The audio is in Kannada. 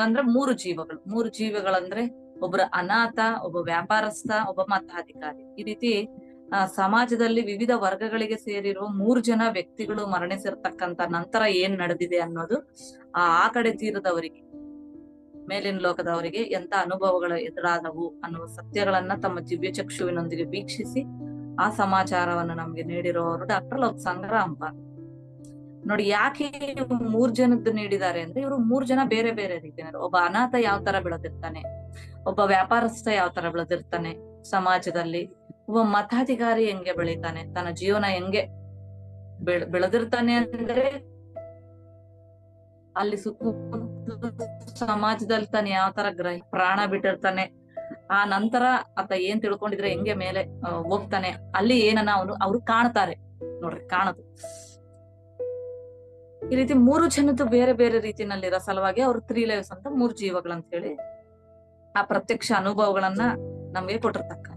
ಅಂದ್ರೆ ಮೂರು ಜೀವಗಳು. ಮೂರು ಜೀವಗಳಂದ್ರೆ ಒಬ್ಬರ ಅನಾಥ, ಒಬ್ಬ ವ್ಯಾಪಾರಸ್ಥ, ಒಬ್ಬ ಮತಾಧಿಕಾರಿ. ಈ ರೀತಿ ಸಮಾಜದಲ್ಲಿ ವಿವಿಧ ವರ್ಗಗಳಿಗೆ ಸೇರಿರುವ 3 ಜನ ವ್ಯಕ್ತಿಗಳು ಮರಣಿಸಿರ್ತಕ್ಕಂತ ನಂತರ ಏನ್ ನಡೆದಿದೆ ಅನ್ನೋದು ಆ ಕಡೆ ತೀರದವರಿಗೆ, ಮೇಲಿನ ಲೋಕದವರಿಗೆ ಎಂತ ಅನುಭವಗಳು ಎದುರಾದವು ಅನ್ನುವ ಸತ್ಯಗಳನ್ನ ತಮ್ಮ ದಿವ್ಯ ಚಕ್ಷುವಿನೊಂದಿಗೆ ವೀಕ್ಷಿಸಿ ಆ ಸಮಾಚಾರವನ್ನು ನಮ್ಗೆ ನೀಡಿರೋರು ಡಾಕ್ಟರ್ ಲೋಕ್ ಸಂಗ್ರಾಮ್. ನೋಡಿ, ಯಾಕೆ 3 ಜನದ್ದು ನೀಡಿದ್ದಾರೆ ಅಂದ್ರೆ ಇವರು 3 ಜನ ಬೇರೆ ಬೇರೆ ರೀತಿಯ. ಒಬ್ಬ ಅನಾಥ ಯಾವ ತರ ಬೆಳೆದಿರ್ತಾನೆ, ಒಬ್ಬ ವ್ಯಾಪಾರಸ್ಥ ಯಾವ ತರ ಬೆಳೆದಿರ್ತಾನೆ ಸಮಾಜದಲ್ಲಿ, ಒಬ್ಬ ಮತಾಧಿಕಾರಿ ಹೆಂಗೆ ಬೆಳಿತಾನೆ, ತನ್ನ ಜೀವನ ಹೆಂಗೆ ಬೆಳೆದಿರ್ತಾನೆ ಅಂದ್ರೆ ಅಲ್ಲಿ ಸಮಾಜದಲ್ಲಿ ತಾನೆ ಯಾವ ತರ ಪ್ರಾಣ ಬಿಟ್ಟಿರ್ತಾನೆ, ಆ ನಂತರ ಆತ ಏನ್ ತಿಳ್ಕೊಂಡಿದ್ರೆ ಹೆಂಗೆ ಮೇಲೆ ಹೋಗ್ತಾನೆ, ಅಲ್ಲಿ ಏನನ್ನ ಅವ್ರು ಕಾಣ್ತಾರೆ ನೋಡ್ರಿ, ಕಾಣದು. ಈ ರೀತಿ 3 ಜನದ್ದು ಬೇರೆ ಬೇರೆ ರೀತಿನಲ್ಲಿರೋ ಸಲುವಾಗಿ ಅವ್ರು 3 ಲೈವ್ಸ್ ಅಂತ 3 ಜೀವಗಳಂತ ಹೇಳಿ ಆ ಪ್ರತ್ಯಕ್ಷ ಅನುಭವಗಳನ್ನ ನಮ್ಗೆ ಕೊಟ್ಟಿರ್ತಕ್ಕ